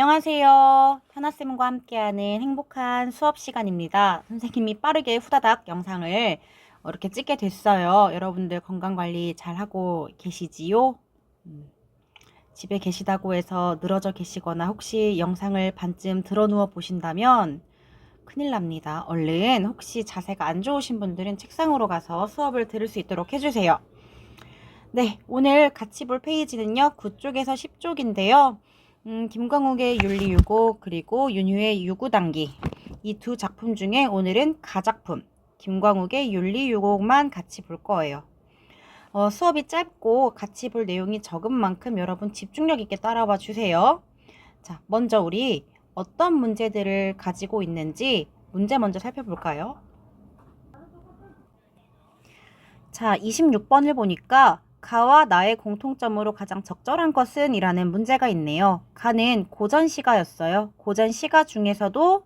안녕하세요. 현아쌤과 함께하는 행복한 수업 시간입니다. 선생님이 빠르게 후다닥 영상을 이렇게 찍게 됐어요. 여러분들 건강관리 잘하고 계시지요? 집에 계시다고 해서 늘어져 계시거나 혹시 영상을 반쯤 들어누워 보신다면 큰일 납니다. 얼른 혹시 자세가 안 좋으신 분들은 책상으로 가서 수업을 들을 수 있도록 해주세요. 네, 오늘 같이 볼 페이지는요. 9쪽에서 10쪽인데요. 김광욱의 윤리유고 그리고 윤휴의 유구단기 이 두 작품 중에 오늘은 가작품 김광욱의 윤리유고만 같이 볼 거예요. 수업이 짧고 같이 볼 내용이 적은 만큼 여러분 집중력 있게 따라와 주세요. 자, 먼저 우리 어떤 문제들을 가지고 있는지 문제 먼저 살펴볼까요? 자, 26번을 보니까 가와 나의 공통점으로 가장 적절한 것은? 이라는 문제가 있네요. 가는 고전시가였어요. 고전시가 중에서도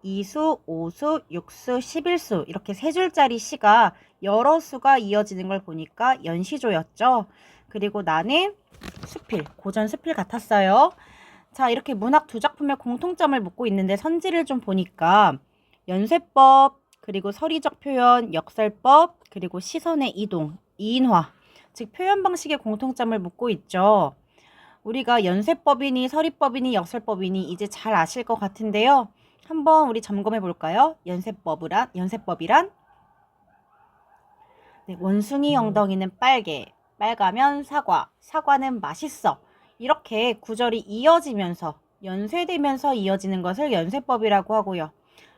2수, 5수, 6수, 11수 이렇게 세 줄짜리 시가 여러 수가 이어지는 걸 보니까 연시조였죠. 그리고 나는 수필, 고전 수필 같았어요. 자, 이렇게 문학 두 작품의 공통점을 묻고 있는데 선지를 좀 보니까 연쇄법, 그리고 서리적 표현, 역설법, 그리고 시선의 이동, 이인화, 즉 표현 방식의 공통점을 묻고 있죠. 우리가 연쇄법이니 서리법이니 역설법이니 이제 잘 아실 것 같은데요. 한번 우리 점검해 볼까요? 연쇄법이란 네, 원숭이 엉덩이는 빨개, 빨가면 사과, 사과는 맛있어. 이렇게 구절이 이어지면서 연쇄되면서 이어지는 것을 연쇄법이라고 하고요.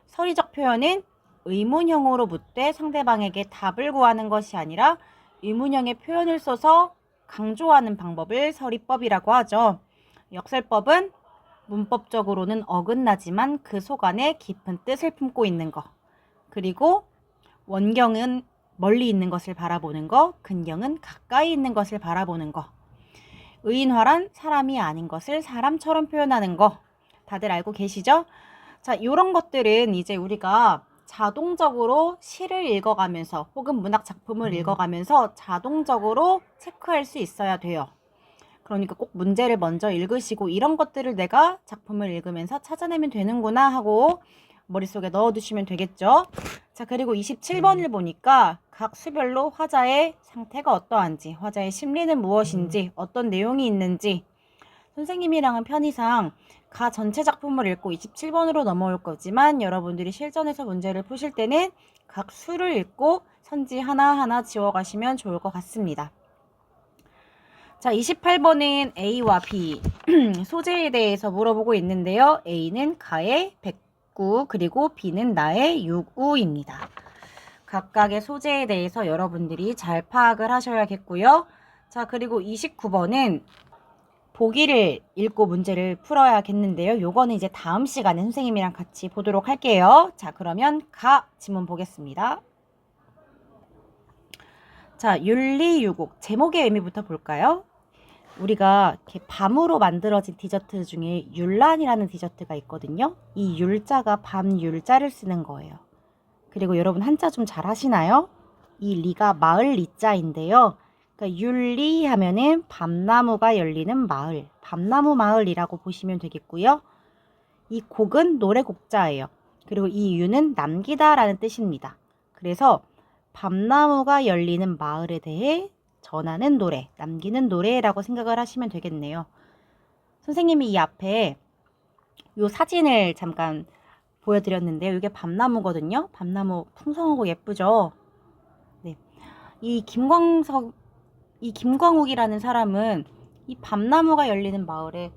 서리적 표현은 의문형으로 묻되 상대방에게 답을 구하는 것이 아니라 의문형의 표현을 써서 강조하는 방법을 서리법이라고 하죠. 역설법은 문법적으로는 어긋나지만 그 속 안에 깊은 뜻을 품고 있는 것. 그리고 원경은 멀리 있는 것을 바라보는 것, 근경은 가까이 있는 것을 바라보는 것. 의인화란 사람이 아닌 것을 사람처럼 표현하는 것. 다들 알고 계시죠? 자, 이런 것들은 이제 우리가 자동적으로 시를 읽어가면서 혹은 문학 작품을 읽어가면서 자동적으로 체크할 수 있어야 돼요. 그러니까 꼭 문제를 먼저 읽으시고 이런 것들을 내가 작품을 읽으면서 찾아내면 되는구나 하고 머릿속에 넣어두시면 되겠죠. 자, 그리고 27번을 보니까 각 수별로 화자의 상태가 어떠한지, 화자의 심리는 무엇인지, 어떤 내용이 있는지 선생님이랑은 편의상 가 전체 작품을 읽고 27번으로 넘어올 거지만 여러분들이 실전에서 문제를 푸실 때는 각 수를 읽고 선지 하나하나 지워가시면 좋을 것 같습니다. 자, 28번은 A와 B 소재에 대해서 물어보고 있는데요. A는 가의 백구 그리고 B는 나의 육우입니다. 각각의 소재에 대해서 여러분들이 잘 파악을 하셔야겠고요. 자, 그리고 29번은 보기를 읽고 문제를 풀어야겠는데요. 요거는 이제 다음 시간에 선생님이랑 같이 보도록 할게요. 자, 그러면 가 지문 보겠습니다. 자, 윤리유곡 제목의 의미부터 볼까요? 우리가 이렇게 밤으로 만들어진 디저트 중에 율란이라는 디저트가 있거든요. 이 율자가 밤율자를 쓰는 거예요. 그리고 여러분 한자 좀 잘 하시나요? 이 리가 마을 리자인데요. 그러니까 율리 하면은 밤나무가 열리는 마을, 밤나무 마을이라고 보시면 되겠고요. 이 곡은 노래곡자예요. 그리고 이 유는 남기다라는 뜻입니다. 그래서 밤나무가 열리는 마을에 대해 전하는 노래, 남기는 노래라고 생각을 하시면 되겠네요. 선생님이 이 앞에 이 사진을 잠깐 보여드렸는데요. 이게 밤나무거든요. 밤나무 풍성하고 예쁘죠. 네, 이 김광욱이라는 사람은 이 밤나무가 열리는 마을에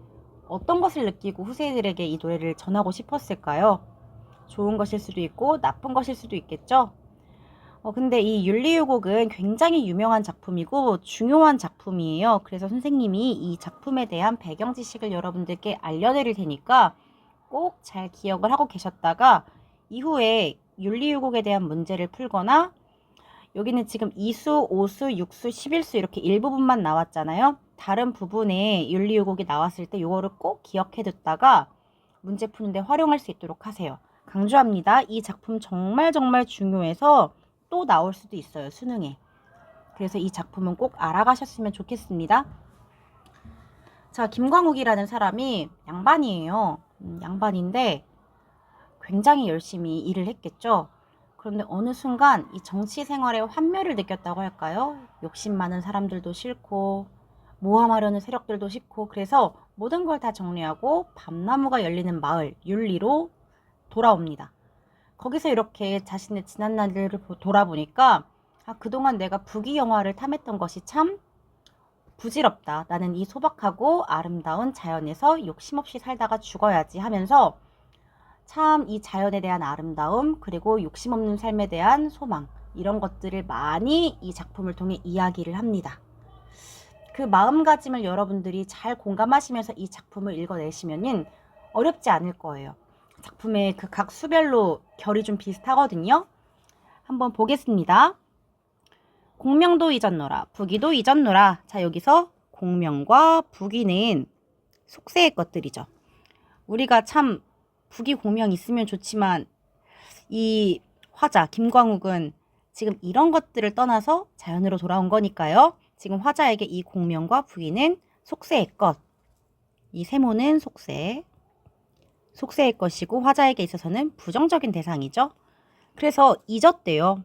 어떤 것을 느끼고 후세들에게 이 노래를 전하고 싶었을까요? 좋은 것일 수도 있고 나쁜 것일 수도 있겠죠. 근데 이 윤리유곡은 굉장히 유명한 작품이고 중요한 작품이에요. 그래서 선생님이 이 작품에 대한 배경 지식을 여러분들께 알려드릴 테니까 꼭 잘 기억을 하고 계셨다가 이후에 윤리유곡에 대한 문제를 풀거나 여기는 지금 2수, 5수, 6수, 11수 이렇게 일부분만 나왔잖아요. 다른 부분에 윤리유곡이 나왔을 때 이거를 꼭 기억해 뒀다가 문제 푸는데 활용할 수 있도록 하세요. 강조합니다. 이 작품 정말 중요해서 또 나올 수도 있어요. 수능에. 그래서 이 작품은 꼭 알아가셨으면 좋겠습니다. 자, 김광욱이라는 사람이 양반이에요. 양반인데 굉장히 열심히 일을 했겠죠. 그런데 어느 순간 이 정치 생활에 환멸을 느꼈다고 할까요? 욕심 많은 사람들도 싫고 모함하려는 세력들도 싫고, 그래서 모든 걸 다 정리하고 밤나무가 열리는 마을 율리로 돌아옵니다. 거기서 이렇게 자신의 지난 날들을 돌아보니까 그동안 내가 부귀 영화를 탐했던 것이 참 부질없다. 나는 이 소박하고 아름다운 자연에서 욕심 없이 살다가 죽어야지 하면서 참 이 자연에 대한 아름다움, 그리고 욕심 없는 삶에 대한 소망, 이런 것들을 많이 이 작품을 통해 이야기를 합니다. 그 마음가짐을 여러분들이 잘 공감하시면서 이 작품을 읽어내시면은 어렵지 않을 거예요. 작품의 그 각 수별로 결이 좀 비슷하거든요. 한번 보겠습니다. 공명도 잊었노라, 부귀도 잊었노라. 자, 여기서 공명과 부귀는 속세의 것들이죠. 우리가 참 부귀 공명 있으면 좋지만 이 화자 김광욱은 지금 이런 것들을 떠나서 자연으로 돌아온 거니까요. 지금 화자에게 이 공명과 부귀는 속세의 것. 이 세모는 속세. 속세의 것이고 화자에게 있어서는 부정적인 대상이죠. 그래서 잊었대요.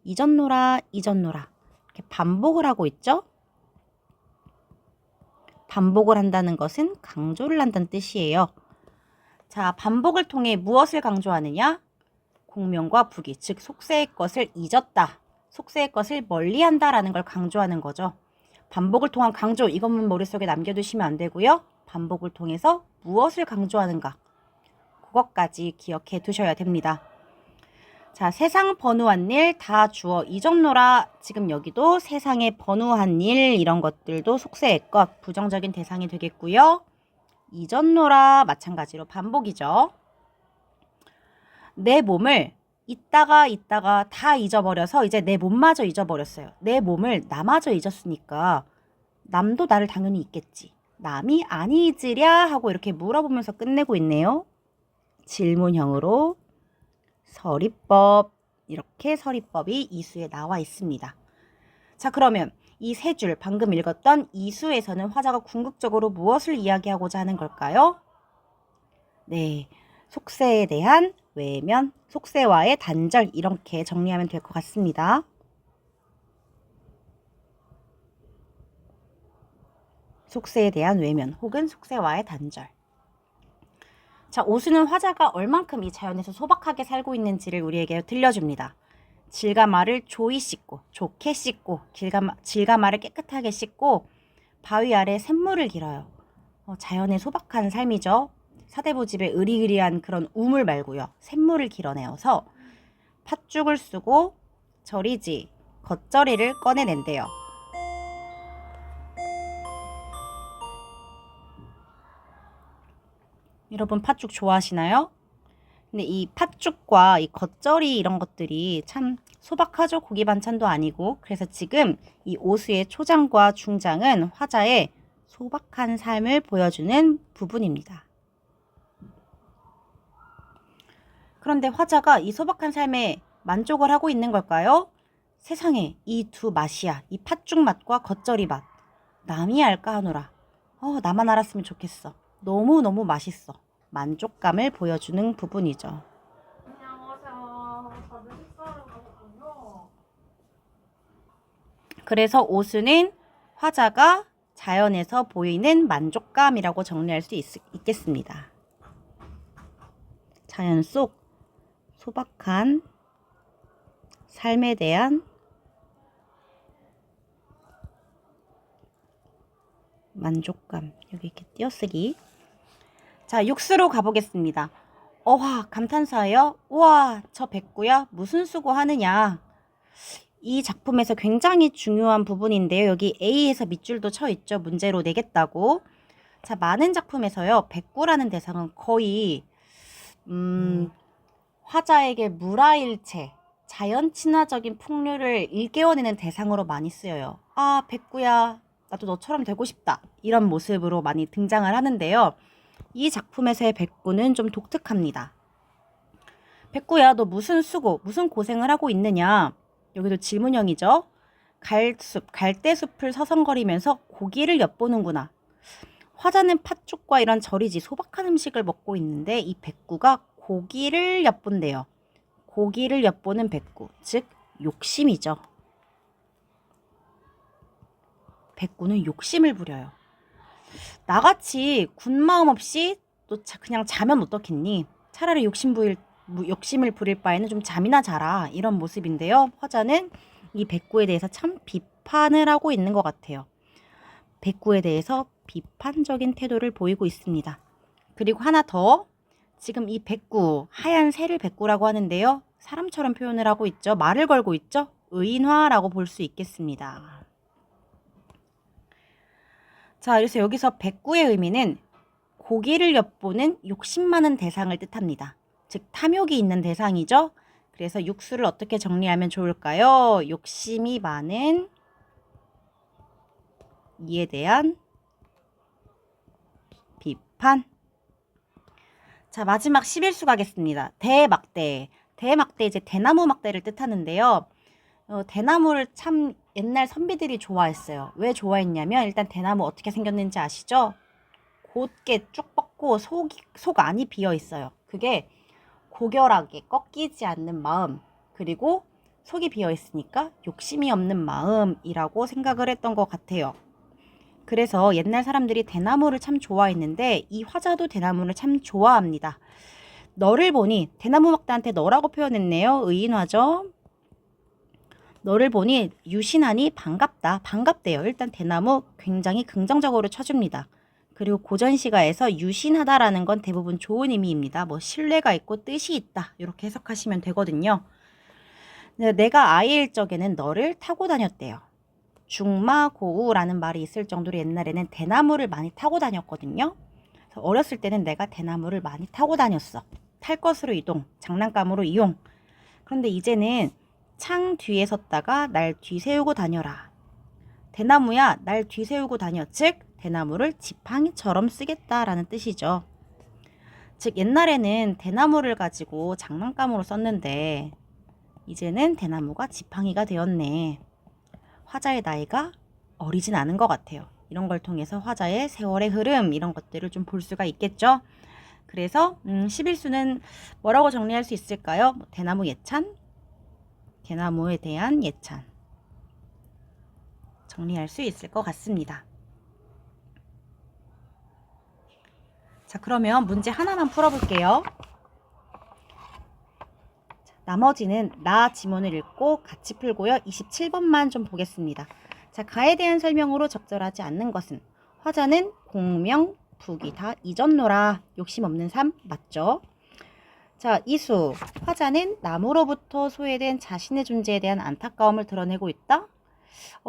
잊었노라, 잊었노라. 이렇게 반복을 하고 있죠. 반복을 한다는 것은 강조를 한다는 뜻이에요. 자, 반복을 통해 무엇을 강조하느냐? 공명과 부귀, 즉 속세의 것을 잊었다. 속세의 것을 멀리한다라는 걸 강조하는 거죠. 반복을 통한 강조, 이것만 머릿속에 남겨두시면 안 되고요. 반복을 통해서 무엇을 강조하는가? 그것까지 기억해 두셔야 됩니다. 자, 세상 번우한 일 다 주어 잊었노라. 지금 여기도 세상에 번우한 일, 이런 것들도 속세의 것, 부정적인 대상이 되겠고요. 잊었노라 마찬가지로 반복이죠. 내 몸을 있다가 다 잊어버려서 이제 내 몸마저 잊어버렸어요. 내 몸을 나마저 잊었으니까 남도 나를 당연히 잊겠지. 남이 안 잊으랴 하고 이렇게 물어보면서 끝내고 있네요. 질문형으로 서리법, 이렇게 서리법이 이수에 나와 있습니다. 자, 그러면 이 세 줄 방금 읽었던 이수에서는 화자가 궁극적으로 무엇을 이야기하고자 하는 걸까요? 네, 속세에 대한 외면, 속세와의 단절, 이렇게 정리하면 될 것 같습니다. 속세에 대한 외면 혹은 속세와의 단절. 자, 오수는 화자가 얼만큼 이 자연에서 소박하게 살고 있는지를 우리에게 들려줍니다. 질가마를 조이 씻고, 좋게 씻고, 질가마를 깨끗하게 씻고 바위 아래 샘물을 길어요. 자연의 소박한 삶이죠. 사대부집의 으리으리한 그런 우물 말고요. 샘물을 길어내어서 팥죽을 쓰고 절이지 겉절이를 꺼내낸대요. 여러분 팥죽 좋아하시나요? 근데 이 팥죽과 이 겉절이 이런 것들이 참 소박하죠. 고기 반찬도 아니고. 그래서 지금 이 오수의 초장과 중장은 화자의 소박한 삶을 보여주는 부분입니다. 그런데 화자가 이 소박한 삶에 만족을 하고 있는 걸까요? 세상에 이 두 맛이야. 이 팥죽 맛과 겉절이 맛. 남이 알까 하노라. 나만 알았으면 좋겠어. 너무너무 맛있어. 만족감을 보여주는 부분이죠. 안녕하세요. 다들 식사를 하셨군요. 그래서 오수는 화자가 자연에서 보이는 만족감이라고 정리할 수 있겠습니다. 자연 속 소박한 삶에 대한 만족감. 여기 이렇게 띄어쓰기. 자, 육수로 가보겠습니다. 어화, 감탄사예요. 우와, 저 백구야 무슨 수고하느냐. 이 작품에서 굉장히 중요한 부분인데요. 여기 A에서 밑줄도 쳐 있죠. 문제로 내겠다고. 자, 많은 작품에서요. 백구라는 대상은 거의 화자에게 물화일체, 자연 친화적인 풍류를 일깨워내는 대상으로 많이 쓰여요. 아, 백구야, 나도 너처럼 되고 싶다. 이런 모습으로 많이 등장을 하는데요. 이 작품에서의 백구는 좀 독특합니다. 백구야, 너 무슨 수고, 무슨 고생을 하고 있느냐? 여기도 질문형이죠. 갈대숲을 서성거리면서 고기를 엿보는구나. 화자는 팥죽과 이런 절이지 소박한 음식을 먹고 있는데 이 백구가 고기를 엿본대요. 고기를 엿보는 백구, 즉 욕심이죠. 백구는 욕심을 부려요. 나같이 군마음 없이 또 그냥 자면 어떻겠니? 차라리 욕심을 부릴 바에는 좀 잠이나 자라, 이런 모습인데요. 화자는 이 백구에 대해서 참 비판을 하고 있는 것 같아요. 백구에 대해서 비판적인 태도를 보이고 있습니다. 그리고 하나 더, 지금 이 백구, 하얀 새를 백구라고 하는데요. 사람처럼 표현을 하고 있죠. 말을 걸고 있죠. 의인화라고 볼 수 있겠습니다. 자, 그래서 여기서 백구의 의미는 고기를 엿보는 욕심 많은 대상을 뜻합니다. 즉 탐욕이 있는 대상이죠. 그래서 육수를 어떻게 정리하면 좋을까요? 욕심이 많은 이에 대한 비판. 자, 마지막 11수 가겠습니다. 대막대. 대막대, 이제 대나무 막대를 뜻하는데요. 대나무를 참 옛날 선비들이 좋아했어요. 왜 좋아했냐면 일단 대나무 어떻게 생겼는지 아시죠? 곧게 쭉 뻗고 속 안이 비어 있어요. 그게 고결하게 꺾이지 않는 마음, 그리고 속이 비어 있으니까 욕심이 없는 마음이라고 생각을 했던 것 같아요. 그래서 옛날 사람들이 대나무를 참 좋아했는데 이 화자도 대나무를 참 좋아합니다. 너를 보니, 대나무 막대한테 너라고 표현했네요. 의인화죠. 너를 보니 유신하니 반갑다. 반갑대요. 일단 대나무 굉장히 긍정적으로 쳐줍니다. 그리고 고전시가에서 유신하다라는 건 대부분 좋은 의미입니다. 뭐 신뢰가 있고 뜻이 있다, 이렇게 해석하시면 되거든요. 내가 아이일 적에는 너를 타고 다녔대요. 중마고우라는 말이 있을 정도로 옛날에는 대나무를 많이 타고 다녔거든요. 그래서 어렸을 때는 내가 대나무를 많이 타고 다녔어. 탈 것으로 이동, 장난감으로 이용. 그런데 이제는 창 뒤에 섰다가 날 뒤세우고 다녀라. 대나무야, 날 뒤세우고 다녀. 즉 대나무를 지팡이처럼 쓰겠다라는 뜻이죠. 즉 옛날에는 대나무를 가지고 장난감으로 썼는데 이제는 대나무가 지팡이가 되었네. 화자의 나이가 어리진 않은 것 같아요. 이런 걸 통해서 화자의 세월의 흐름, 이런 것들을 좀 볼 수가 있겠죠. 그래서 11수는 뭐라고 정리할 수 있을까요? 대나무 예찬, 대나무에 대한 예찬, 정리할 수 있을 것 같습니다. 자, 그러면 문제 하나만 풀어볼게요. 나머지는 나 지문을 읽고 같이 풀고요. 27번만 좀 보겠습니다. 자, 가에 대한 설명으로 적절하지 않는 것은, 화자는 공명, 부기 다 잊었노라. 욕심 없는 삶 맞죠? 자, 이수, 화자는 남으로부터 소외된 자신의 존재에 대한 안타까움을 드러내고 있다.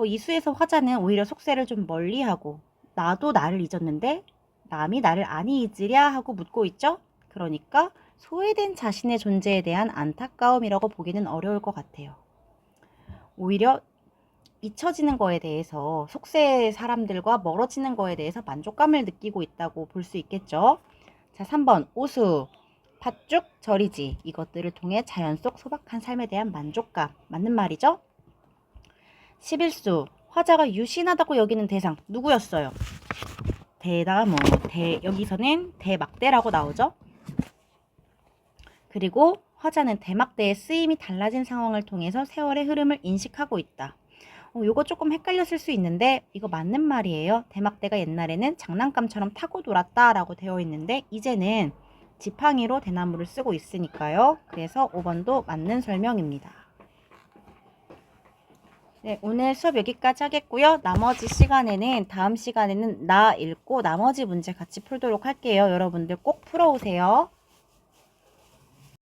이수에서 화자는 오히려 속세를 좀 멀리하고 나도 나를 잊었는데 남이 나를 아니 잊으랴 하고 묻고 있죠. 그러니까 소외된 자신의 존재에 대한 안타까움이라고 보기는 어려울 것 같아요. 오히려 잊혀지는 거에 대해서, 속세의 사람들과 멀어지는 거에 대해서 만족감을 느끼고 있다고 볼 수 있겠죠. 자, 3번 오수, 팥죽, 절이지, 이것들을 통해 자연 속 소박한 삶에 대한 만족감, 맞는 말이죠. 11수, 화자가 유신하다고 여기는 대상 누구였어요? 대나무, 여기서는 대막대라고 나오죠. 그리고 화자는 대막대의 쓰임이 달라진 상황을 통해서 세월의 흐름을 인식하고 있다. 요거 조금 헷갈렸을 수 있는데 이거 맞는 말이에요. 대막대가 옛날에는 장난감처럼 타고 놀았다라고 되어 있는데 이제는 지팡이로 대나무를 쓰고 있으니까요. 그래서 5번도 맞는 설명입니다. 네, 오늘 수업 여기까지 하겠고요. 나머지 시간에는, 다음 시간에는 나 읽고 나머지 문제 같이 풀도록 할게요. 여러분들 꼭 풀어오세요.